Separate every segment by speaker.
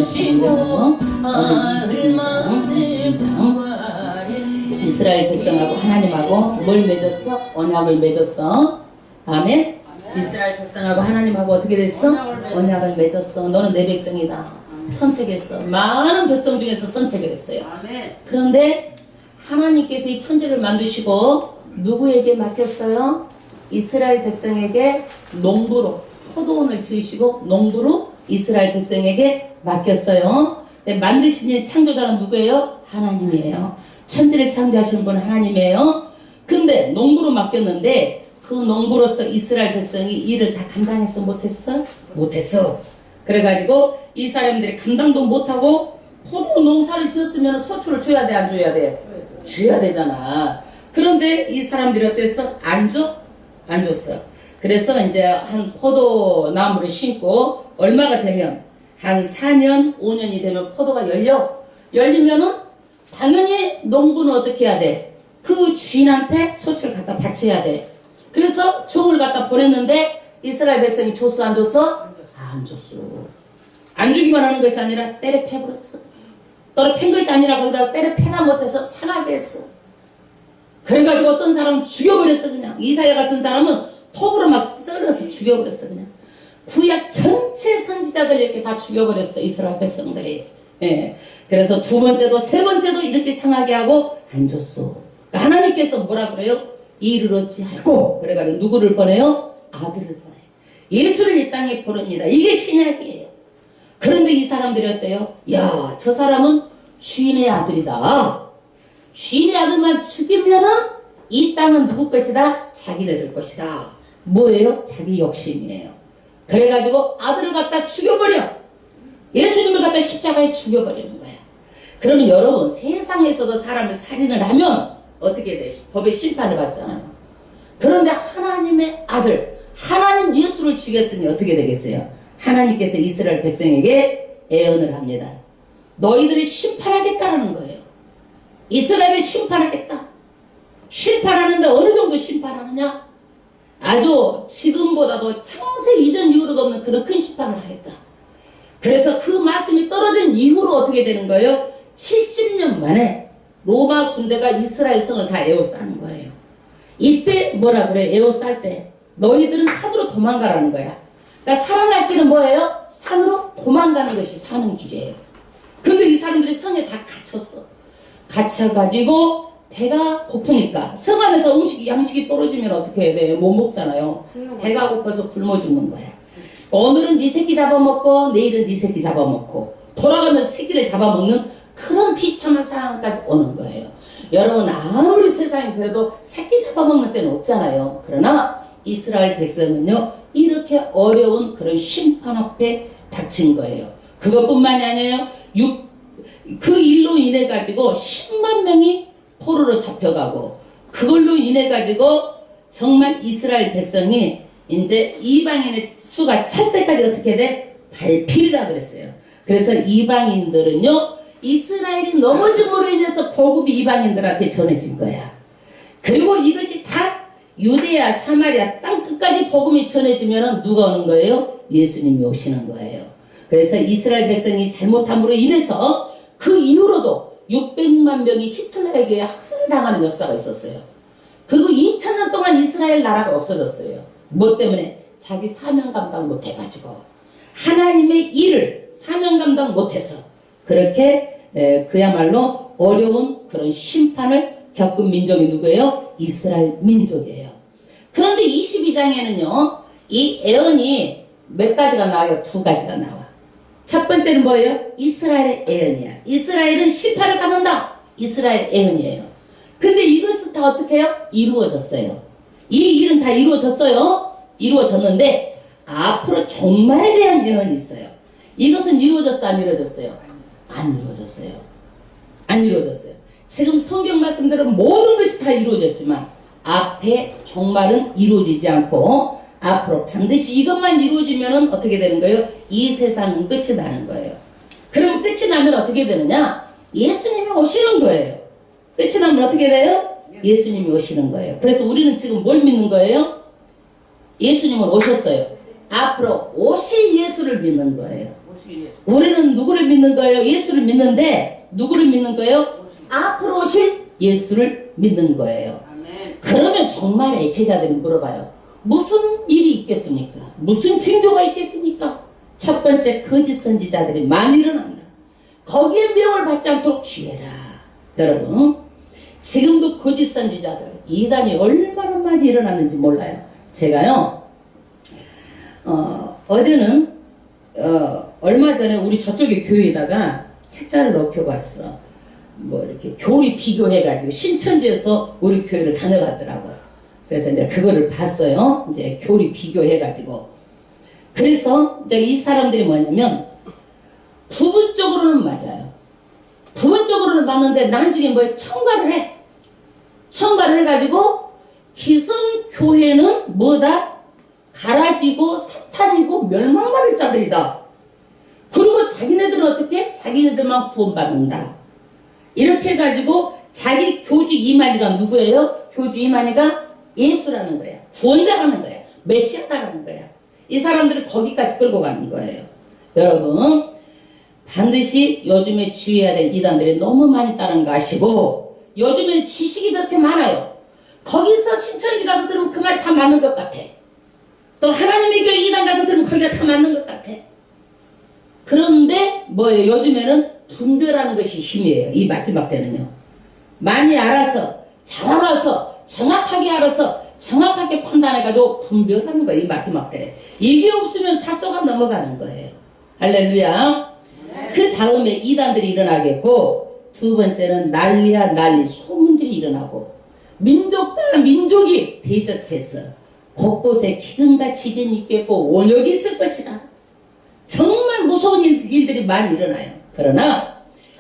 Speaker 1: 말씀인데요. 오늘 22장 이스라엘 백성하고 하나님하고 뭘 맺었어? 언약을 맺었어. 아멘. 이스라엘 백성하고 하나님하고 어떻게 됐어? 언약을 맺었어. 너는 내 백성이다. 선택했어. 많은 백성 중에서 선택을 했어요. 그런데 하나님께서 이 천지를 만드시고 누구에게 맡겼어요? 이스라엘 백성에게 농부로 포도원을 지으시고 농부로 이스라엘 백성에게 맡겼어요. 만드신 창조자는 누구예요? 하나님이에요. 천지를 창조하신 분 하나님이에요. 근데 농부로 맡겼는데 그 농부로서 이스라엘 백성이 일을 다 감당했어? 못했어? 못했어. 그래가지고 이 사람들이 감당도 못하고 포도 농사를 지었으면 소출을 줘야 돼? 안 줘야 돼? 줘야 되잖아. 그런데 이 사람들이 어땠어? 안 줘? 안 줬어. 그래서 이제 한 포도나무를 심고 얼마가 되면 한 4년, 5년이 되면 포도가 열리면은 당연히 농부는 어떻게 해야 돼? 그 주인한테 소출을 갖다 바쳐야 돼. 그래서 종을 갖다 보냈는데 이스라엘 백성이 줬어? 안 줬어? 안 줬어. 안 주기만 하는 것이 아니라 때려 패버렸어. 때려 팬 것이 아니라 거기다 때려 패나 못해서 상하게 했어. 그래가지고 어떤 사람은 죽여버렸어. 그냥 이사야 같은 사람은 톱으로 막 썰어서 죽여버렸어. 그냥 구약 전체 선지자들 이렇게 다 죽여버렸어. 이스라엘 백성들이. 예. 그래서 두 번째도 세 번째도 이렇게 상하게 하고 안 줬어. 그러니까 하나님께서 뭐라 그래요? 이를 얻지 않고 그래가지고 누구를 보내요? 아들을 보내요. 예수를 이 땅에 보냅니다. 이게 신약이에요. 그런데 이 사람들이 어때요? 야, 저 사람은 주인의 아들이다. 주인의 아들만 죽이면은 이 땅은 누구 것이다? 자기네들 것이다. 뭐예요? 자기 욕심이에요. 그래가지고 아들을 갖다 죽여버려. 예수님을 갖다 십자가에 죽여버리는 거야. 그러면 여러분 세상에서도 사람을 살인을 하면 어떻게 돼? 법의 심판을 받잖아요. 그런데 하나님의 아들 하나님 예수를 죽였으니 어떻게 되겠어요? 하나님께서 이스라엘 백성에게 애언을 합니다. 너희들이 심판하겠다라는 거예요. 이스라엘을 심판하겠다. 심판하는데 어느 정도 심판하느냐? 아주 지금보다도 창세 이전 이후로도 없는 그런 큰 심판을 하겠다. 그래서 그 말씀이 떨어진 이후로 어떻게 되는 거예요? 70년 만에 로마 군대가 이스라엘 성을 다 에워싸는 거예요. 이때 뭐라 그래? 에워쌀 때 너희들은 산으로 도망가라는 거야. 그러니까 살아날 길은 뭐예요? 산으로 도망가는 것이 사는 길이에요. 근데 이 사람들이 성에 다 갇혔어. 갇혀가지고 배가 고프니까 성 안에서 양식이 떨어지면 어떻게 해야 돼요? 못 먹잖아요. 배가 고파서 굶어 죽는 거야. 오늘은 네 새끼 잡아먹고 내일은 네 새끼 잡아먹고 돌아가면서 새끼를 잡아먹는 그런 비참한 상황까지 오는 거예요. 여러분 아무리 세상이 그래도 새끼 잡아먹는 때는 없잖아요. 그러나 이스라엘 백성은요 이렇게 어려운 그런 심판 앞에 닥친 거예요. 그것뿐만이 아니에요. 그 일로 인해 가지고 10만 명이 포로로 잡혀가고 그걸로 인해 가지고 정말 이스라엘 백성이 이제 이방인의 수가 찰 때까지 어떻게 돼? 발필이라 그랬어요. 그래서 이방인들은요 이스라엘이 넘어짐으로 인해서 복음이 이방인들한테 전해진 거야. 그리고 이것이 다 유대야 사마리아 땅 끝까지 복음이 전해지면 누가 오는 거예요? 예수님이 오시는 거예요. 그래서 이스라엘 백성이 잘못함으로 인해서 그 이후로도 600만 명이 히틀러에게 학살을 당하는 역사가 있었어요. 그리고 2000년 동안 이스라엘 나라가 없어졌어요. 뭐 때문에? 자기 사명 감당 못해가지고 하나님의 일을 사명 감당 못해서 그렇게 그야말로 어려운 그런 심판을 겪은 민족이 누구예요? 이스라엘 민족이에요. 그런데 22장에는요 이 애언이 몇 가지가 나와요? 두 가지가 나와. 첫 번째는 뭐예요? 이스라엘의 애언이야. 이스라엘은 심판을 받는다. 이스라엘 애언이에요. 근데 이것은 다 어떻게 해요? 이루어졌어요. 이 일은 다 이루어졌어요. 이루어졌는데 앞으로 종말에 대한 예언이 있어요. 이것은 이루어졌어? 안 이루어졌어요? 안 이루어졌어요. 안 이루어졌어요. 지금 성경 말씀대로 모든 것이 다 이루어졌지만 앞에 종말은 이루어지지 않고 앞으로 반드시 이것만 이루어지면 어떻게 되는 거예요? 이 세상은 끝이 나는 거예요. 그러면 끝이 나면 어떻게 되느냐? 예수님이 오시는 거예요. 끝이 나면 어떻게 돼요? 예수님이 오시는 거예요. 그래서 우리는 지금 뭘 믿는 거예요? 예수님은 오셨어요. 앞으로 오실 예수를 믿는 거예요. 우리는 누구를 믿는 거예요? 예수를 믿는데 누구를 믿는 거예요? 앞으로 오실 예수를 믿는 거예요. 그러면 종말에 제자들이 물어봐요. 무슨 일이 있겠습니까? 무슨 징조가 있겠습니까? 첫 번째, 거짓 선지자들이 많이 일어납니다. 거기에 미혹을 받지 않도록 주의해라. 여러분, 지금도 거짓 선지자들 이단이 얼마나 많이 일어났는지 몰라요. 제가요 어제는 얼마 전에 우리 저쪽에 교회에다가 책자를 넣혀왔어. 뭐 이렇게 교리 비교해가지고 신천지에서 우리 교회를 다녀갔더라고요. 그래서 이제 그거를 봤어요. 이제 교리 비교해가지고. 그래서 이제 이 사람들이 뭐냐면 부분적으로는 맞아요. 부분적으로는 맞는데 나중에 뭐 첨가를 해. 첨가를 해가지고 기성 교회는 뭐다? 갈아지고 사탄이고 멸망받을 자들이다. 그리고 자기네들은 어떻게? 자기네들만 구원받는다. 이렇게 해가지고 자기 교주 이만희가 누구예요? 교주 이만희가 예수라는 거야. 구원자라는 거야. 메시아다라는 거야. 이 사람들을 거기까지 끌고 가는 거예요. 여러분, 반드시 요즘에 주의해야 될 이단들이 너무 많이 따른 거 아시고, 요즘에는 지식이 그렇게 많아요. 거기서 신천지 가서 들으면 그 말 다 맞는 것 같아. 또 하나님의 교회 이단 가서 들으면 거기가 다 맞는 것 같아. 그런데 뭐예요? 요즘에는 분별하는 것이 힘이에요. 이 마지막 때는요. 많이 알아서, 잘 알아서, 정확하게 알아서, 정확하게 판단해가지고 분별하는 거예요. 이 마지막 때에. 이게 없으면 다 쏘가 넘어가는 거예요. 할렐루야. 그 다음에 이단들이 일어나겠고, 두 번째는 난리야 난리, 소문들이 일어나고, 민족 따라 민족이 대적해서 곳곳에 기근과 지진이 있겠고 원역이 있을 것이다. 정말 무서운 일들이 많이 일어나요. 그러나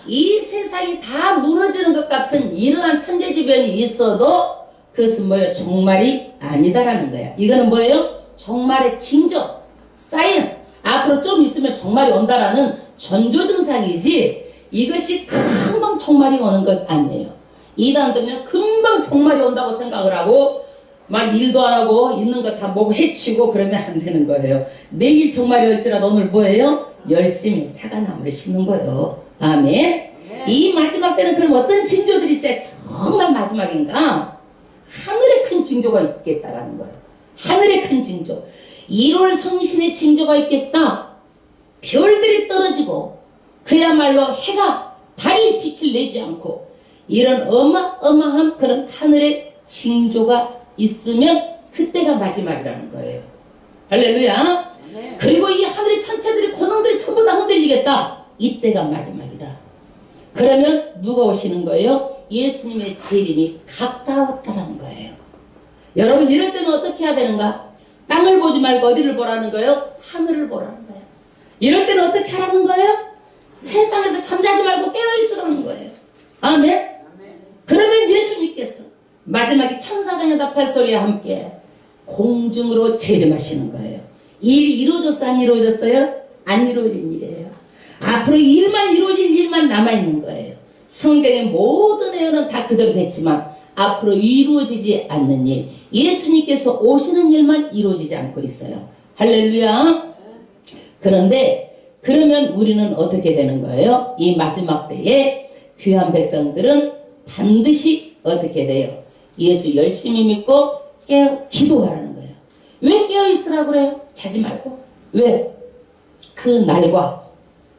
Speaker 1: 이 세상이 다 무너지는 것 같은 이러한 천재지변이 있어도 그것은 뭐예요? 종말이 아니다라는 거야. 이거는 뭐예요? 종말의 징조, 사인. 앞으로 좀 있으면 종말이 온다라는 전조증상이지 이것이 금방 종말이 오는 것 아니에요. 이단들은 금방 종말이 온다고 생각을 하고 막 일도 안 하고 있는 거 다 목 해치고 그러면 안 되는 거예요. 내일 종말이 올지라도 오늘 뭐예요? 열심히 사과나무를 심는 거예요. 아멘. 이 마지막 때는 그럼 어떤 징조들이 있어야 정말 마지막인가? 하늘의 큰 징조가 있겠다라는 거예요. 하늘의 큰 징조. 1월 성신의 징조가 있겠다. 별들이 떨어지고 그야말로 해가 달이 빛을 내지 않고 이런 어마어마한 그런 하늘의 징조가 있으면 그때가 마지막이라는 거예요. 할렐루야. 네. 그리고 이 하늘의 천체들이 고능들이 전부 다 흔들리겠다. 이때가 마지막이다. 그러면 누가 오시는 거예요? 예수님의 재림이 가까웠다라는 거예요. 여러분 이럴 때는 어떻게 해야 되는가? 땅을 보지 말고 어디를 보라는 거예요? 하늘을 보라는 거예요. 이럴 때는 어떻게 하라는 거예요? 세상에서 잠자지 말고 깨어있으라는 거예요. 아멘. 그러면 예수님께서 마지막에 천사장의 답할 소리와 함께 공중으로 재림하시는 거예요. 이 일이 이루어졌어 안 이루어졌어요? 안 이루어진 일이에요. 앞으로 일만 이루어질 일만 남아있는 거예요. 성경의 모든 예언은 다 그대로 됐지만 앞으로 이루어지지 않는 일, 예수님께서 오시는 일만 이루어지지 않고 있어요. 할렐루야. 그런데 그러면 우리는 어떻게 되는 거예요? 이 마지막 때에 귀한 백성들은 반드시 어떻게 돼요? 예수 열심히 믿고 기도하라는 거예요. 왜 깨어있으라고 그래요? 자지 말고. 왜? 그 날과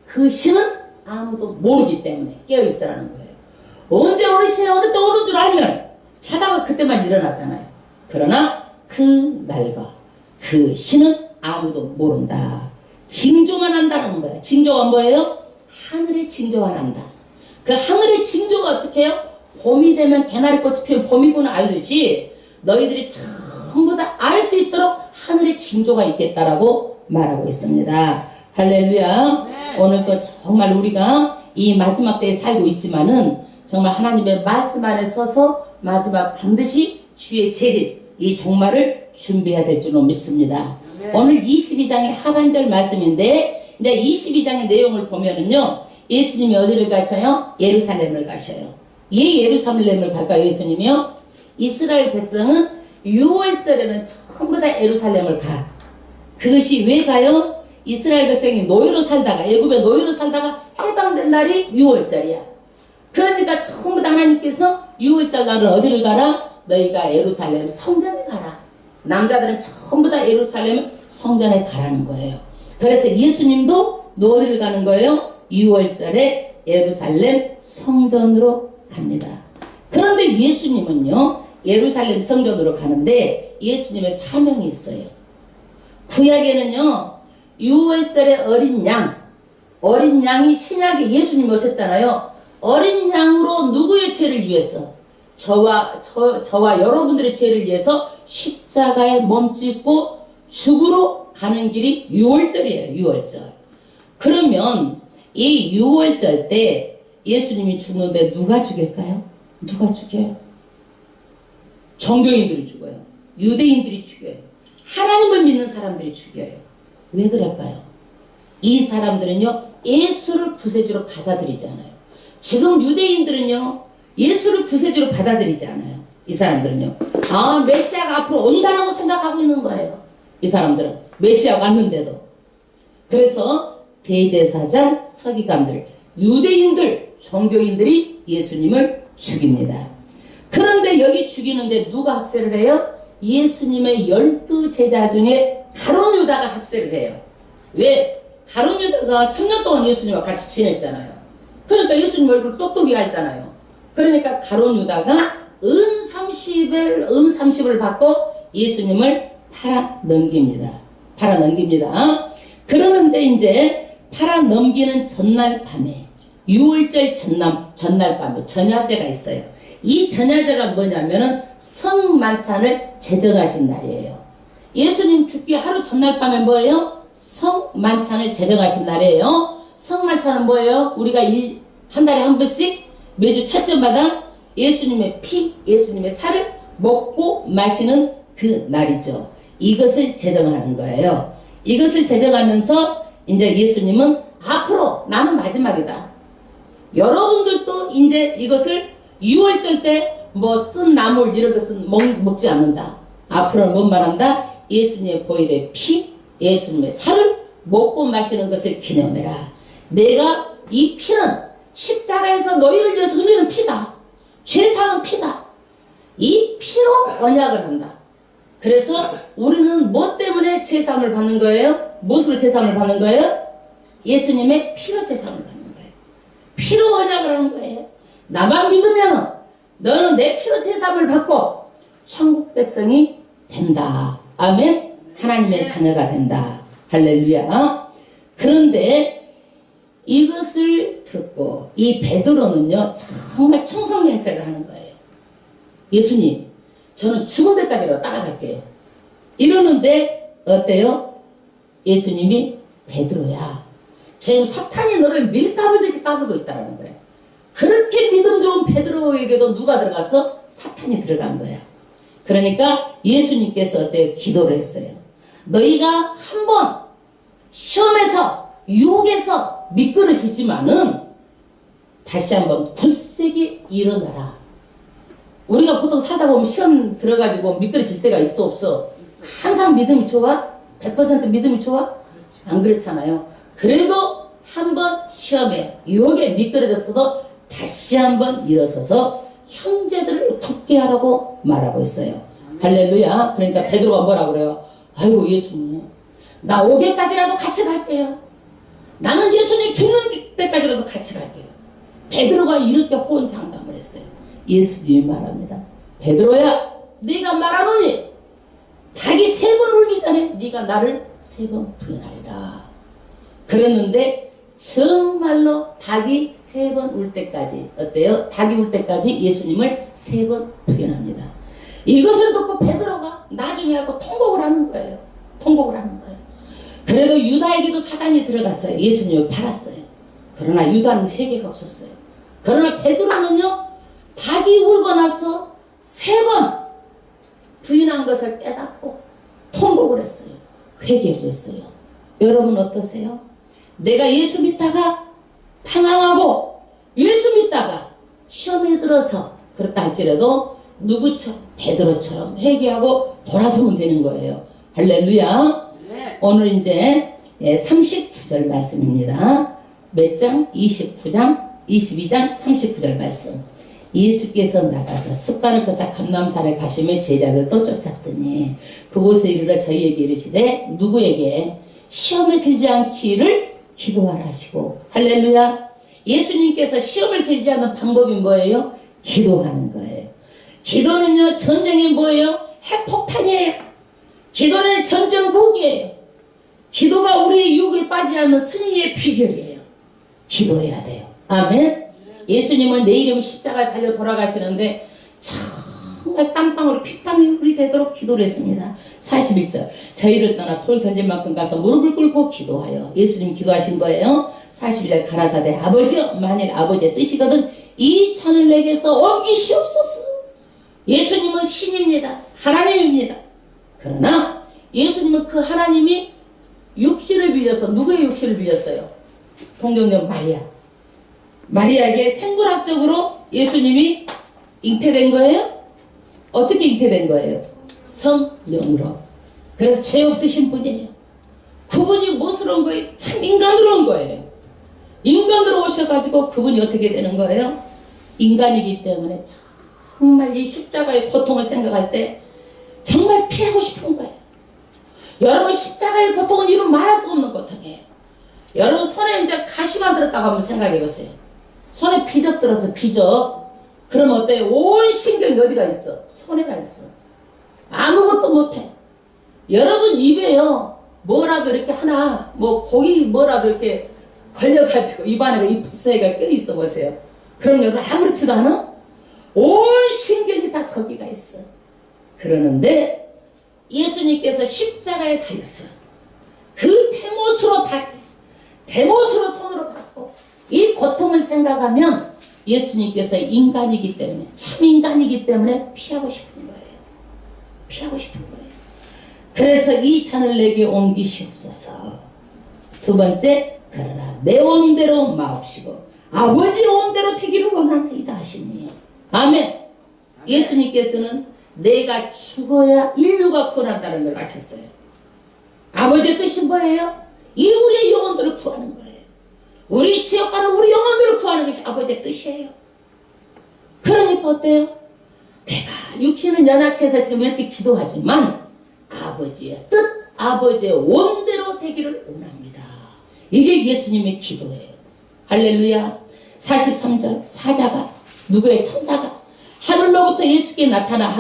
Speaker 1: 그 시는 아무도 모르기 때문에 깨어있으라는 거예요. 언제 어느 시에 어느 때 오는 줄 알면 자다가 그때만 일어나잖아요. 그러나 그 날과 그 시는 아무도 모른다. 징조만 한다는 거예요. 징조가 뭐예요? 하늘의 징조만 한다. 그 하늘의 징조가 어떻게 해요? 봄이 되면 개나리꽃이 피면 봄이구나 알듯이 너희들이 전부 다 알 수 있도록 하늘의 징조가 있겠다라고 말하고 있습니다. 할렐루야. 네. 오늘 또 정말 우리가 이 마지막 때에 살고 있지만은 정말 하나님의 말씀 안에 서서 마지막 반드시 주의 재림, 이 종말을 준비해야 될 줄로 믿습니다. 네. 오늘 22장의 하반절 말씀인데 이제 22장의 내용을 보면은요. 예수님이 어디를 가셔요? 예루살렘을 가셔요. 예, 예루살렘을 갈까요? 예수님이요? 이스라엘 백성은 6월절에는 전부 다 예루살렘을 가. 그것이 왜 가요? 이스라엘 백성이 노예로 살다가 애굽의 노예로 살다가 해방된 날이 6월절이야. 그러니까 전부 다 하나님께서 6월절 날은 어디를 가라? 너희가 예루살렘 성전에 가라. 남자들은 전부 다 예루살렘 성전에 가라는 거예요. 그래서 예수님도 어디를 가는 거예요? 6월절에 예루살렘 성전으로 갑니다. 그런데 예수님은요, 예루살렘 성전으로 가는데 예수님의 사명이 있어요. 구약에는요, 6월절에 어린 양이 신약에 예수님 오셨잖아요. 어린 양으로 누구의 죄를 위해서? 저와 여러분들의 죄를 위해서 십자가에 몸짓고 죽으러 가는 길이 6월절이에요. 6월절. 그러면 이 6월절 때 예수님이 죽는데 누가 죽일까요? 누가 죽여요? 종교인들이 죽어요. 유대인들이 죽여요. 하나님을 믿는 사람들이 죽여요. 왜 그럴까요? 이 사람들은요, 예수를 구세주로 받아들이지 않아요. 지금 유대인들은요, 예수를 구세주로 받아들이지 않아요. 이 사람들은요, 메시아가 앞으로 온다라고 생각하고 있는 거예요. 이 사람들은 메시아가 왔는데도. 그래서 대제사장, 서기관들, 유대인들, 종교인들이 예수님을 죽입니다. 그런데 여기 죽이는데 누가 합세를 해요? 예수님의 12제자 중에 가룟 유다가 합세를 해요. 왜? 가룟 유다가 3년 동안 예수님과 같이 지냈잖아요. 그러니까 예수님 얼굴 똑똑히 알잖아요. 그러니까 가룟 유다가 은 30을 받고 예수님을 팔아 넘깁니다. 그러는데 이제 팔아 넘기는 전날 밤에 6월절 전날 밤에 전야제가 있어요. 이 전야제가 뭐냐면은 성만찬을 제정하신 날이에요. 예수님 죽기 하루 전날 밤에 뭐예요? 성만찬을 제정하신 날이에요. 성만찬은 뭐예요? 우리가 한 달에 한 번씩 매주 첫째마다 예수님의 피, 예수님의 살을 먹고 마시는 그 날이죠. 이것을 제정하는 거예요. 이것을 제정하면서 이제 예수님은 앞으로 나는 마지막이다. 여러분들도 이제 이것을 6월절 때 뭐 쓴 나물 이런 것은 먹지 않는다. 앞으로는 뭔 말한다? 예수님의 보혈의 피, 예수님의 살을 먹고 마시는 것을 기념해라. 내가 이 피는 십자가에서 너희를 위해서 흘리는 피다. 죄사한 피다. 이 피로 언약을 한다. 그래서 우리는 뭐 때문에 죄사함을 받는 거예요? 무엇으로 죄사함을 받는 거예요? 예수님의 피로 죄사함을 받는 거예요. 피로 언약을 한 거예요. 나만 믿으면 너는 내 피로 죄사함을 받고 천국 백성이 된다. 아멘. 하나님의 자녀가 된다. 할렐루야. 그런데 이것을 듣고 이 베드로는요, 정말 충성 맹세를 하는 거예요. 예수님, 저는 죽은 데까지로 따라갈게요. 이러는데 어때요? 예수님이 베드로야, 지금 사탄이 너를 밀가불듯이 까불고 있다는 거예요. 그렇게 믿음 좋은 베드로에게도 누가 들어가서? 사탄이 들어간 거야. 그러니까 예수님께서 어때요? 기도를 했어요. 너희가 한번 시험에서 유혹에서 미끄러지지만은 다시 한번 굳세게 일어나라. 우리가 보통 살다 보면 시험 들어가지고 미끄러질 때가 있어 없어? 항상 믿음이 좋아? 100% 믿음이 좋아? 안 그렇잖아요. 그래도 한번 시험에 유혹에 미끄러졌어도 다시 한번 일어서서 형제들을 돕게 하라고 말하고 있어요. 할렐루야. 그러니까 베드로가 뭐라 그래요? 아이고 예수님, 나 5개까지라도 같이 갈게요. 나는 예수님 죽는 때까지라도 같이 갈게요. 베드로가 이렇게 호언장담을 했어요. 예수님이 말합니다. 베드로야, 네가 말하노니 닭이 3번 울기 전에 네가 나를 3번 부인하리라. 그랬는데 정말로 닭이 3번 울 때까지, 어때요? 닭이 울 때까지 예수님을 3번 부인합니다. 이것을 듣고 베드로가 나중에 하고 통곡을 하는 거예요. 그래도 유다에게도 사단이 들어갔어요. 예수님을 팔았어요. 그러나 유다는 회개가 없었어요. 그러나 베드로는요, 닭이 울고 나서 3번 부인한 것을 깨닫고 통곡을 했어요. 회개를 했어요. 여러분 어떠세요? 내가 예수 믿다가 방황하고 예수 믿다가 시험에 들어서 그렇다 할지라도 누구처럼? 베드로처럼 회개하고 돌아서면 되는 거예요. 할렐루야. 네. 오늘 이제 39절 말씀입니다. 몇 장? 29장, 22장, 39절 말씀. 예수께서 나가서 습관을 쫓아 감람산에 가시며 제자들도 쫓았더니 그곳에 이르러 저희에게 이르시되 누구에게 시험에 들지 않기를 기도하라 하시고. 할렐루야. 예수님께서 시험을 들지 않는 방법이 뭐예요? 기도하는 거예요. 기도는요, 전쟁이 뭐예요? 핵폭탄이에요. 기도는 전쟁 무기예요. 기도가 우리의 유혹에 빠지지 않는 승리의 비결이에요. 기도해야 돼요. 아멘. 예수님은 내 이름 십자가에 달려 돌아가시는데 정말 땀방울이 핏방울이 되도록 기도를 했습니다. 41절. 저희를 떠나 돌 던질 만큼 가서 무릎을 꿇고 기도하여. 예수님 기도하신 거예요. 41절 가라사대 아버지여 만일 아버지의 뜻이거든 이 잔을 내게서 옮기시옵소서. 예수님은 신입니다. 하나님입니다. 그러나 예수님은 그 하나님이 육신을 빌려서 누구의 육신을 빌렸어요? 동정녀 마리아. 마리아에게 생물학적으로 예수님이 잉태된 거예요? 어떻게 잉태된 거예요? 성령으로. 그래서 죄 없으신 분이에요. 그분이 무엇으로 온 거예요? 참 인간으로 온 거예요. 인간으로 오셔가지고 그분이 어떻게 되는 거예요? 인간이기 때문에 정말 이 십자가의 고통을 생각할 때 정말 피하고 싶은 거예요. 여러분 십자가의 고통은 이루 말할 수 없는 고통이에요. 여러분 손에 이제 가시만 들었다고 한번 생각해 보세요. 손에 비적 들어서 비적. 그럼 어때요? 온 신경이 어디가 있어? 손에가 있어. 아무것도 못해. 여러분 입에요. 뭐라도 이렇게 하나 뭐 고기 뭐라도 이렇게 걸려가지고 입안에 이 붓새가 껴있어 보세요. 그럼 여러분 아무렇지도 않아? 온 신경이 다 거기가 있어. 그러는데 예수님께서 십자가에 달렸어요. 그 대못으로 손으로 받고 이 고통을 생각하면 예수님께서 인간이기 때문에 참 인간이기 때문에 피하고 싶은 거예요. 피하고 싶은 거예요. 그래서 이 잔을 내게 옮기시옵소서. 두 번째 그러나 내 원대로 마옵시고 아버지의 원대로 되기를 원하나이다 하시니. 아멘. 예수님께서는 내가 죽어야 인류가 구원한다는 걸 아셨어요. 아버지의 뜻이 뭐예요? 이 우리의 영혼들을 구하는 거예요. 우리 지역가는 우리 영혼들을 구하는 것이 아버지의 뜻이에요. 그러니까 어때요? 내가 육신은 연약해서 지금 이렇게 기도하지만 아버지의 뜻, 아버지의 원대로 되기를 원합니다. 이게 예수님의 기도예요. 할렐루야. 43절 사자가 누구의 천사가 하늘로부터 예수께 나타나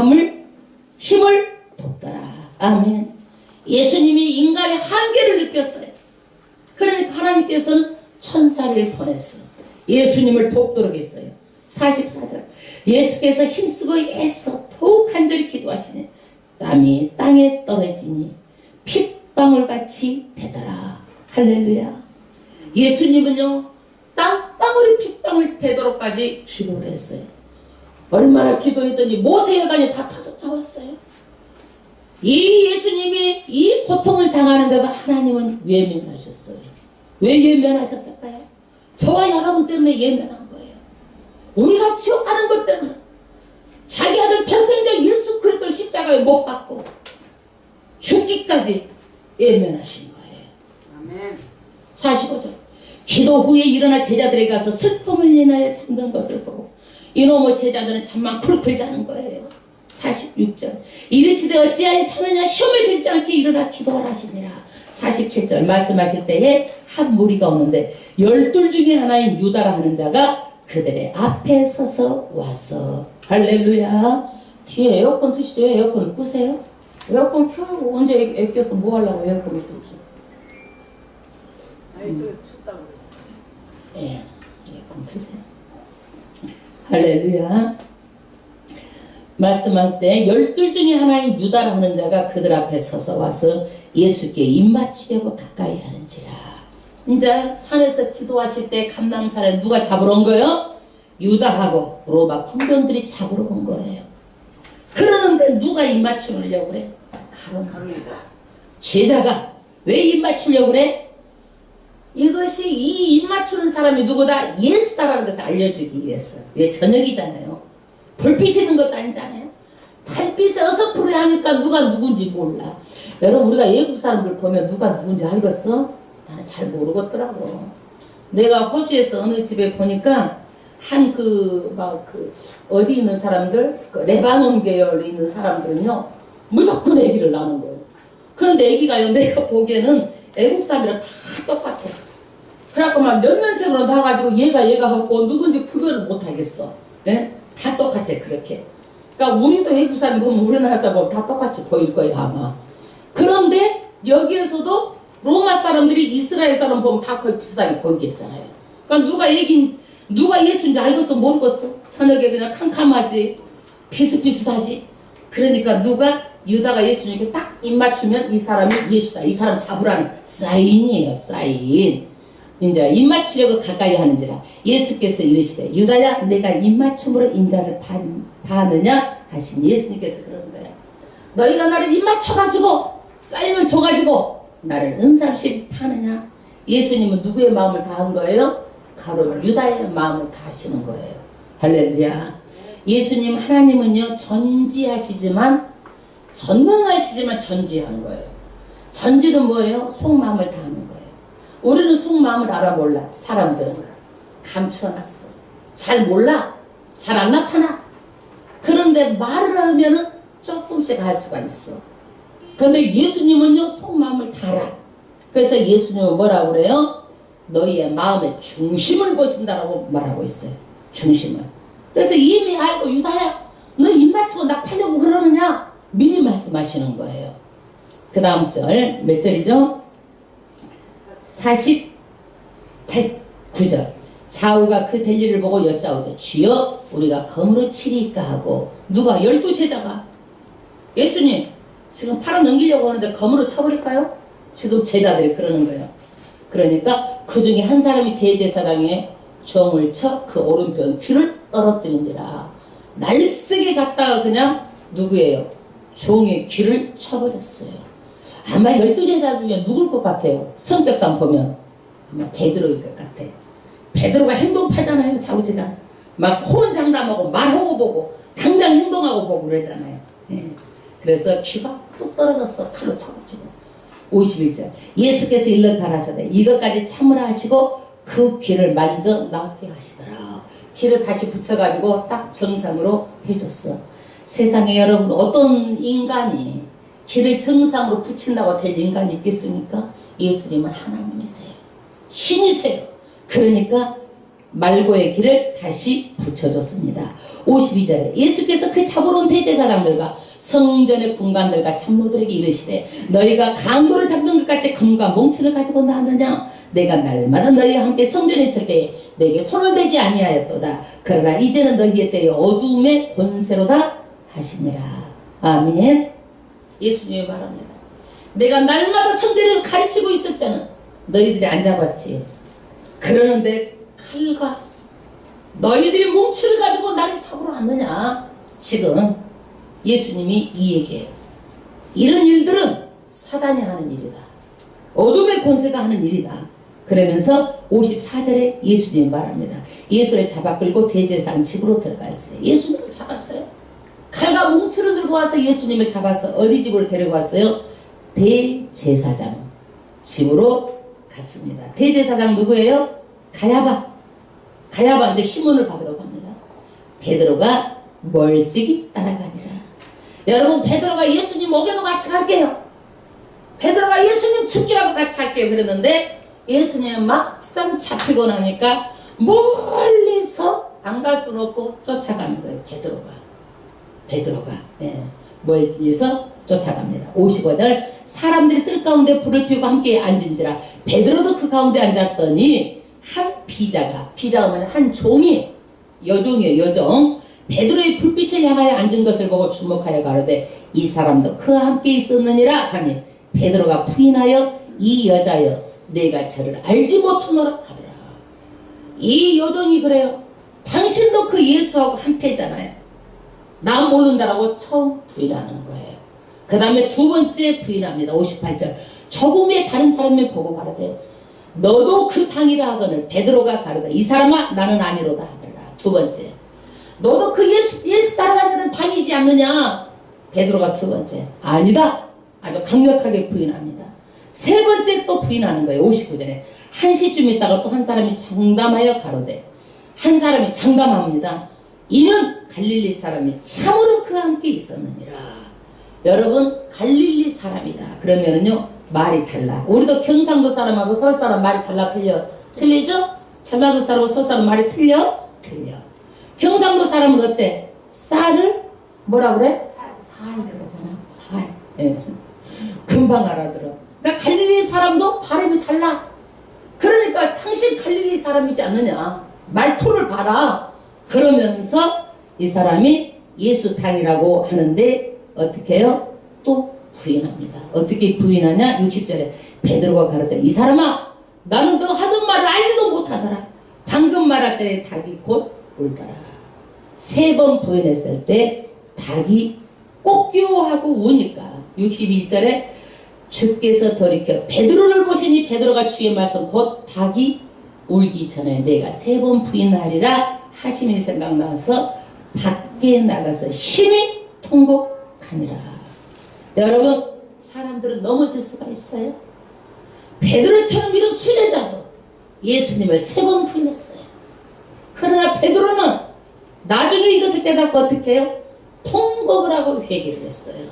Speaker 1: 힘을 돕더라. 아멘. 예수님이 인간의 한계를 느꼈어요. 그러니까 하나님께서는 천사를 보냈어. 예수님을 돕도록 했어요. 44절 예수께서 힘쓰고 애써 더욱 간절히 기도하시니 땀이 땅에 떨어지니 핏방울같이 되더라. 할렐루야. 예수님은요 땀방울이 핏방울 되도록까지 기도를 했어요. 얼마나 기도했더니 모세혈관이 다 터져 나왔어요. 이 예수님이 이 고통을 당하는데도 하나님은 외면하셨어요. 왜 외면하셨을까요? 저와 여러분 때문에 외면한 거예요. 우리가 지옥 가는 것 때문에 자기 아들 독생자 예수 그리스도를 십자가에 못 박고 죽기까지 외면하신 거예요. 아멘. 45절 기도 후에 일어나 제자들에게 가서 슬픔을 인하여 잠든 것을 보고 이놈의 제자들은 잠만 풀풀 자는 거예요. 46절 이르시되 어찌하여 자느냐 시험에 들지 않게 일어나 기도하라 하시니라. 47절 말씀하실 때에 한 무리가 오는데 12 중에 하나인 유다라 하는 자가 그들의 앞에 서서 와서. 할렐루야. 뒤에 에어컨 트시죠? 에어컨을 끄세요. 에어컨 켜고 언제 애 껴서 뭐 하려고 에어컨을 쓰지?
Speaker 2: 이쪽에서 춥다고 그러죠.
Speaker 1: 예, 에어컨 끄세요. 할렐루야. 말씀할 때 12 중에 하나인 유다라 하는 자가 그들 앞에 서서 와서 예수께 입맞추려고 가까이 하는지라. 이제 산에서 기도하실 때 감람산에 누가 잡으러 온 거예요? 유다하고 로마 군병들이 잡으러 온 거예요. 그러는데 누가 입맞추려고 그래? 가룟유다가 제자가 왜 입맞추려고 그래? 이것이 이 입맞추는 사람이 누구다? 예수다라는 것을 알려주기 위해서. 왜 저녁이잖아요. 불빛이 있는 것도 아니잖아요. 달빛에 어설프게 하니까 누가 누군지 몰라. 여러분 우리가 외국 사람들 보면 누가 누군지 알겠어? 나는 잘 모르겠더라고. 내가 호주에서 어느 집에 보니까 한 어디 있는 사람들, 레바논 계열에 있는 사람들은요, 무조건 아기를 낳는 거예요. 그런데 아기가요, 내가 보기에는 애국 사람이랑 다 똑같아. 그래갖고 막 몇 년생으로 나가지고 얘가 하고 누군지 구별을 못 하겠어. 예? 다 똑같아, 그렇게. 그러니까 우리도 애국 사람 보면 우리나라 사람 보면 다 똑같이 보일 거예요, 아마. 그런데 여기에서도 로마 사람들이 이스라엘 사람 보면 다 거의 비슷하게 보이겠잖아요. 그러니까 누가 예수인지 알겠어, 모르겠어. 저녁에 그냥 캄캄하지, 비슷비슷하지. 그러니까 유다가 예수님께 딱 입맞추면 이 사람이 예수다. 이 사람 잡으라는 사인이에요, 사인. 이제 입맞추려고 가까이 하는지라 예수께서 이르시되 유다야 내가 입맞춤으로 인자를 파느냐 하신 예수님께서 그러는 거야. 너희가 나를 입맞춰가지고 사인을 줘가지고 나를 은삼십 파느냐. 예수님은 누구의 마음을 다한 거예요? 바로 유다의 마음을 다하시는 거예요. 할렐루야. 예수님 하나님은요 전능하시지만 전지하는 거예요. 전지는 뭐예요? 속마음을 다하는 거예요. 우리는 속마음을 알아 몰라. 사람들은 감추어놨어. 잘 몰라. 잘 안 나타나. 그런데 말을 하면은 조금씩 할 수가 있어. 그런데 예수님은요 속마음을 다 알아. 그래서 예수님은 뭐라고 그래요? 너희의 마음의 중심을 보신다라고 말하고 있어요. 중심을. 그래서 이미 알고 유다야 너 입맞추고 나 팔려고 그러느냐 미리 말씀하시는 거예요. 그 다음 절 몇 절이죠? 48구절. 좌우가 그 대지를 보고 여짜오되 주여 우리가 검으로 치리까 하고. 누가? 12제자가 예수님 지금 팔아 넘기려고 하는데 검으로 쳐버릴까요? 지금 제자들이 그러는 거예요. 그러니까 그 중에 한 사람이 대제사장의 종을 쳐 그 오른편 귀를 떨어뜨린지라. 날쌔게 갔다가 그냥 누구예요? 종의 귀를 쳐버렸어요. 아마 12제자 중에 누굴 것 같아요? 성격상 보면 아마 베드로일 것 같아. 베드로가 행동파잖아요. 자우지가 막 호언장담하고 말하고 보고 당장 행동하고 보고 그러잖아요. 예. 그래서 귀가 뚝 떨어졌어. 칼로 쳐가지고. 51절 예수께서 일러 가라사대 이것까지 참으라 하시고 그 귀를 만져 낫게 하시더라. 귀를 다시 붙여가지고 딱 정상으로 해줬어. 세상에 여러분 어떤 인간이 귀를 정상으로 붙인다고 될 인간이 있겠습니까? 예수님은 하나님이세요. 신이세요. 그러니까 말고의 귀를 다시 붙여줬습니다. 52절에 예수께서 그 잡으러 온 대제사장들과 성전의 군관들과 장로들에게 이르시되 너희가 강도를 잡는 것 같이 검과 몽치를 가지고 나왔느냐. 내가 날마다 너희와 함께 성전에 있을 때에 너에게 손을 대지 아니하였도다. 그러나 이제는 너희의 때에 어둠의 권세로다 하시니라. 아멘. 예수님이 말합니다. 내가 날마다 성전에서 가르치고 있을 때는 너희들이 안 잡았지. 그러는데 칼과 너희들이 뭉치를 가지고 나를 잡으러 왔느냐. 지금 예수님이 이 얘기해요. 이런 일들은 사단이 하는 일이다. 어둠의 권세가 하는 일이다. 그러면서 54절에 예수님이 말합니다. 예수를 잡아 끌고 대제사장 집으로 들어갔어요. 예수님을 잡았어요. 칼과 뭉치를 들고 와서 예수님을 잡아서 어디 집으로 데리고 왔어요? 대제사장 집으로 갔습니다. 대제사장 누구예요? 가야바인데 시몬을 받으러 갑니다. 베드로가 멀찍이 따라가니라. 여러분 베드로가 예수님 목에도 같이 갈게요. 베드로가 예수님 죽기라도 같이 할게요. 그랬는데 예수님 막상 잡히고 나니까 멀리서 안 갈 수는 없고 쫓아가는 거예요. 베드로가 멀리서 쫓아갑니다. 55절 사람들이 뜰 가운데 불을 피우고 함께 앉은지라 베드로도 그 가운데 앉았더니 한 피자가 하면 한 종이 여종이에요. 여종 베드로의 불빛을 향하여 앉은 것을 보고 주목하여 가로되 이 사람도 그와 함께 있었느니라 하니 베드로가 부인하여 이 여자여 내가 저를 알지 못하노라 하더라. 이 여종이 그래요. 당신도 그 예수하고 한패잖아요. 나 모른다라고 처음 부인하는 거예요. 그 다음에 두 번째 부인합니다. 58절 조금의 다른 사람을 보고 가로되 너도 그 당이라 하거늘 베드로가 가로되 이 사람아 나는 아니로다 하더라. 두 번째 너도 그 예수 따라다니는 당이지 않느냐. 베드로가 두 번째 아니다. 아주 강력하게 부인합니다. 세 번째 또 부인하는 거예요. 59절에 한 시쯤 있다가 또 한 사람이 장담하여 가로되 한 사람이 장담합니다. 이는 갈릴리 사람이 참으로 그와 함께 있었느니라. 여러분 갈릴리 사람이다. 그러면은요 말이 달라. 우리도 경상도 사람하고 서울 사람 말이 달라 틀려. 틀리죠? 전라도 사람하고 서울 사람 말이 틀려? 틀려. 경상도 사람은 어때? 쌀을 뭐라 그래? 살 그러잖아. 살. 예. 금방 알아들어. 그러니까 갈릴리 사람도 발음이 달라. 그러니까 당신 갈릴리 사람이지 않느냐. 말투를 봐라. 그러면서 이 사람이 예수탕이라고 하는데 어떻게 해요? 또 부인합니다. 어떻게 부인하냐? 60절에 베드로가 가르쳐 이 사람아 나는 너 하는 말을 알지도 못하더라. 방금 말할 때 닭이 곧 울더라. 세 번 부인했을 때 닭이 꼬끼오하고 우니까 61절에 주께서 돌이켜 베드로를 보시니 베드로가 주의 말씀 곧 닭이 울기 전에 내가 세 번 부인하리라 하심이 생각나서 밖에 나가서 심히 통곡하니라. 여러분 사람들은 넘어질 수가 있어요. 베드로처럼 이런 수제자도 예수님을 세 번 부인했어요. 그러나 베드로는 나중에 이것을 깨닫고 어떻게 해요? 통곡을 하고 회개를 했어요.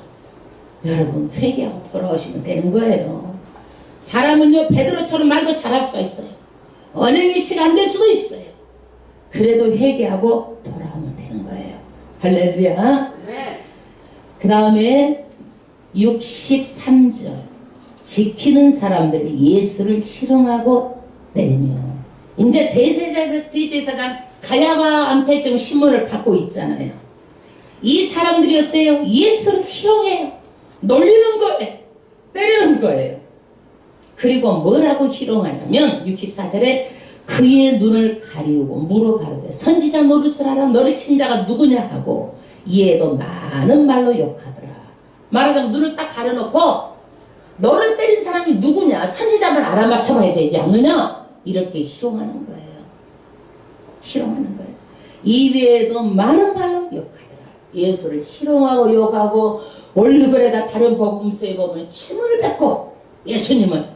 Speaker 1: 여러분 회개하고 돌아오시면 되는 거예요. 사람은요 베드로처럼 말도 잘할 수가 있어요. 언행일치가 안 될 수도 있어요. 그래도 회개하고 돌아오면 되는 거예요. 할렐루야. 네. 그 다음에 63절 지키는 사람들이 예수를 희롱하고 때리며 이제 대제사장 가야바한테 지금 신문을 받고 있잖아요. 이 사람들이 어때요? 예수를 희롱해요. 놀리는 거예요. 때리는 거예요. 그리고 뭐라고 희롱하냐면 64절에 그의 눈을 가리우고 물어 가르되 선지자 노릇을 하라. 너를 친 자가 누구냐 하고 이에도 많은 말로 욕하더라. 말하자면 눈을 딱 가려놓고 너를 때린 사람이 누구냐 선지자만 알아맞혀봐야 되지 않느냐 이렇게 희롱하는 거예요. 희롱하는 거예요. 이외에도 많은 말로 욕하더라. 예수를 희롱하고 욕하고 얼굴에다 다른 복음서에 보면 침을 뱉고 예수님을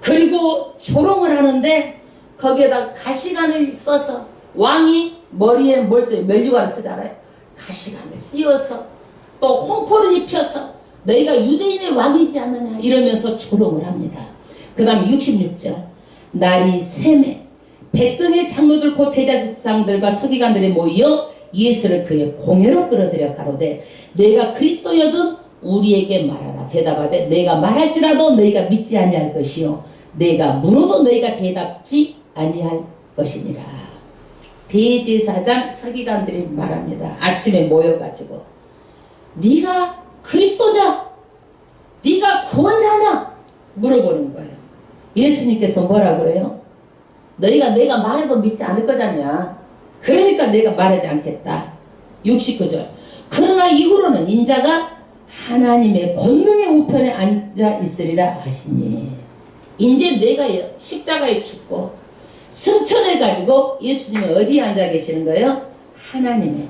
Speaker 1: 그리고 조롱을 하는데 거기에다 가시관을 써서 왕이 머리에 뭘 써요? 멸류관을 쓰잖아요. 가시관을 씌워서 또 홍포를 입혀서 너희가 유대인의 왕이지 않느냐 이러면서 조롱을 합니다. 그 다음 66절 날이 샘에 백성의 장로들 곧 대제사장들과 서기관들이 모여 예수를 그의 공회로 끌어들여 가로되 내가 그리스도여든 우리에게 말하라. 대답하되 내가 말할지라도 너희가 믿지 아니할 것이요 내가 물어도 너희가 대답지 아니할 것이니라. 대제사장 서기관들이 말합니다. 아침에 모여가지고 네가 그리스도냐? 네가 구원자냐? 물어보는 거예요. 예수님께서 뭐라 그래요? 너희가 내가 말해도 믿지 않을 거잖냐. 그러니까 내가 말하지 않겠다. 69절 그러나 이후로는 인자가 하나님의 권능의 우편에 앉아 있으리라 하시니 이제 내가 십자가에 죽고 승천해가지고 예수님은 어디에 앉아 계시는 거예요? 하나님의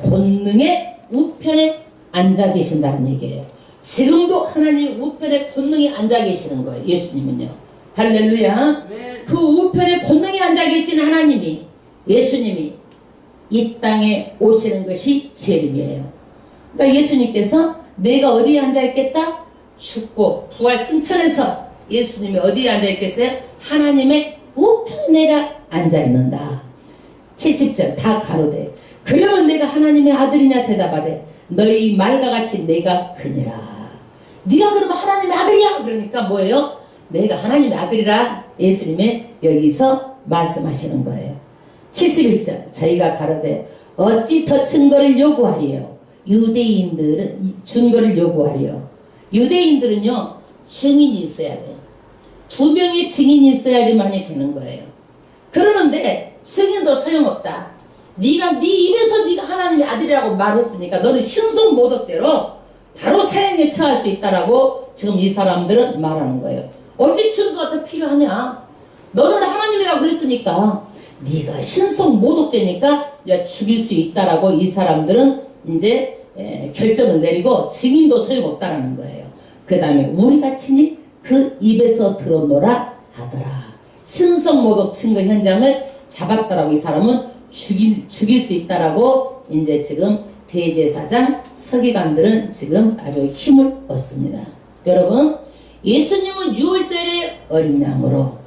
Speaker 1: 권능의 우편에 앉아 계신다는 얘기예요. 지금도 하나님 우편의 권능이 앉아 계시는 거예요. 예수님은요. 할렐루야. 네. 그 우편의 권능이 앉아 계신 하나님이 예수님이 이 땅에 오시는 것이 재림이에요. 그러니까 예수님께서 내가 어디에 앉아 있겠다? 죽고 부활 승천해서 예수님이 어디에 앉아 있겠어요? 하나님의 우편에 내가 앉아 있는다. 70절 다 가로되 그러면 내가 하나님의 아들이냐 대답하되 너희 말과 같이 내가 크니라. 네가 그러면 하나님의 아들이야? 그러니까 뭐예요? 내가 하나님의 아들이라 예수님의 여기서 말씀하시는 거예요. 71절 저희가 가로되 어찌 더 증거를 요구하리요? 유대인들은 증거를 요구하리요. 유대인들은요 증인이 있어야 돼요. 2명의 증인이 있어야지만이 되는 거예요. 그러는데 증인도 소용없다. 네가 네 입에서 네가 하나님의 아들이라고 말했으니까 너는 신속모독죄로 바로 사형에 처할 수 있다라고 지금 이 사람들은 말하는 거예요. 어찌 증거가 더 필요하냐? 너는 하나님이라고 그랬으니까 네가 신속모독죄니까 죽일 수 있다라고 이 사람들은 이제 결정을 내리고 증인도 소용없다라는 거예요. 그 다음에 우리가 친히 그 입에서 들어노라 하더라. 신성모독 증거 현장을 잡았더라고. 이 사람은 죽일 수 있다라고 이제 지금 대제사장 서기관들은 지금 아주 힘을 얻습니다. 여러분, 예수님은 6월절에 어린 양으로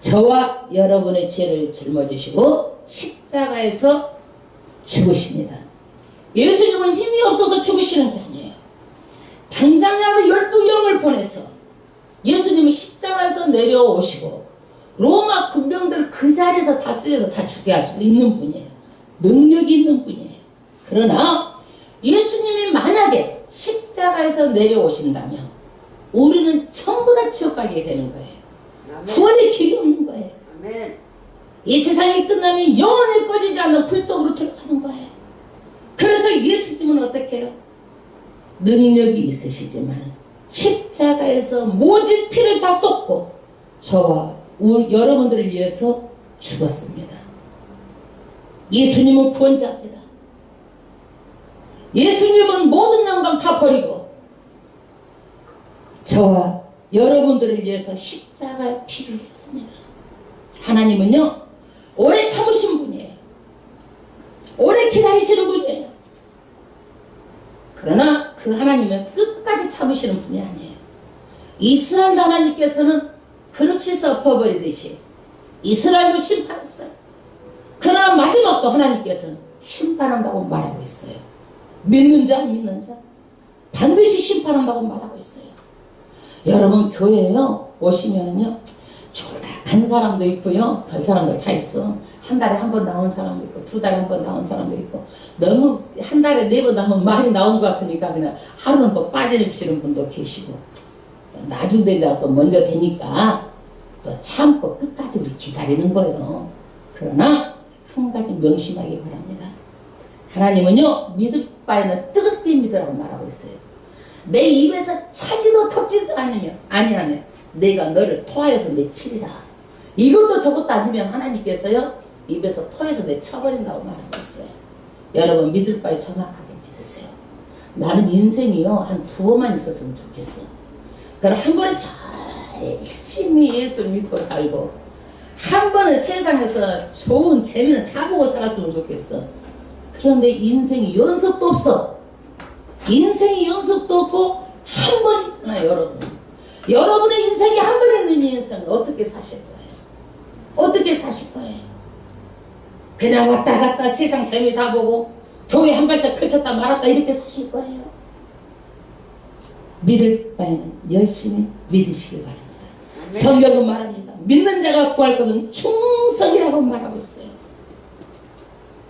Speaker 1: 저와 여러분의 죄를 짊어지시고 십자가에서 죽으십니다. 예수님은 힘이 없어서 죽으시는 게 아니에요. 당장이라도 12영을 보내서 예수님은 십자가에서 내려오시고 로마 군병들 그 자리에서 다 쓰여서 다 죽게 할 수 있는 분이에요. 능력이 있는 분이에요. 그러나 예수님이 만약에 십자가에서 내려오신다면 우리는 전부 다 지옥 가게 되는 거예요. 구원의 길이 없는 거예요.
Speaker 2: 아멘.
Speaker 1: 이 세상이 끝나면 영원히 꺼지지 않는 불 속으로 들어가는 거예요. 그래서 예수님은 어떻게 해요? 능력이 있으시지만 십자가에서 모진 피를 다 쏟고 저와 여러분들을 위해서 죽었습니다. 예수님은 구원자입니다. 예수님은 모든 영광 다 버리고 저와 여러분들을 위해서 십자가의 피를 흘렸습니다. 하나님은요, 오래 참으신 분이에요. 오래 기다리시는 분이에요. 그러나 그 하나님은 끝까지 참으시는 분이 아니에요. 이스라엘 하나님께서는 그릇에서 엎어버리듯이 이스라엘도 심판했어요. 그러나 마지막도 하나님께서는 심판한다고 말하고 있어요. 믿는 자 안 믿는 자 반드시 심판한다고 말하고 있어요. 여러분, 교회에요 오시면요 졸다간 사람도 있고요 별 사람들 다 있어. 한 달에 한 번 나온 사람도 있고 2달에 한 번 나온 사람도 있고 너무 한 달에 4번 나오면 많이 나온 것 같으니까 그냥 하루는 또 빠져주시는 분도 계시고 또 나중된 자가 또 먼저 되니까 또 참고 끝까지 우리 기다리는 거예요. 그러나 한 가지 명심하기 바랍니다. 하나님은요 믿을 바에는 뜨겁게 믿으라고 말하고 있어요. 내 입에서 차지도 턱지도 아니하면 내가 너를 토하여서 내치리라. 이것도 저것도 아니면 하나님께서요 입에서 토해서 내쳐버린다고 말하고 있어요. 여러분, 믿을 바에 정확하게 믿으세요. 나는 인생이요 한 2번만 있었으면 좋겠어. 그럼 한 번은 열심히 예수를 믿고 살고 한 번은 세상에서 좋은 재미는 다 보고 살았으면 좋겠어. 그런데 인생이 연속도 없어. 인생이 연속도 없고 한 번 있잖아요. 여러분의 인생이 한 번 있는 인생을 어떻게 사실 거예요? 어떻게 사실 거예요? 그냥 왔다 갔다 세상 재미 다 보고 교회 한 발짝 걸쳤다 말았다 이렇게 사실 거예요? 믿을 바에는 열심히 믿으시기 바랍니다. 성경은 말합니다. 믿는 자가 구할 것은 충성이라고 말하고 있어요.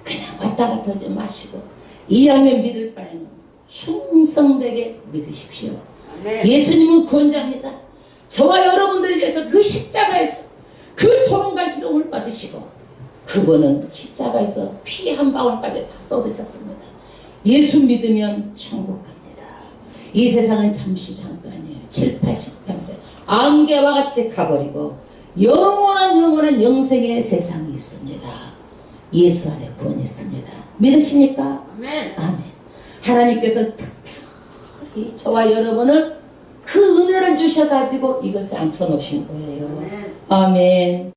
Speaker 1: 그냥 왔다 갔다 하지 마시고 이왕에 믿을 바에는 충성되게 믿으십시오. 예수님은 구원자입니다. 저와 여러분들을 위해서 그 십자가에서 그 조롱과 희롱을 받으시고 그분은 십자가에서 피 한 방울까지 다 쏟으셨습니다. 예수 믿으면 천국 갑니다. 이 세상은 잠시 잠깐이에요. 7, 80평생 안개와 같이 가버리고 영원한 영생의 세상이 있습니다. 예수 안에 구원이 있습니다. 믿으십니까?
Speaker 2: 아멘.
Speaker 1: 아멘. 하나님께서 특별히 저와 여러분을 그 은혜를 주셔가지고 이것을 앉혀놓으신 거예요. 아멘.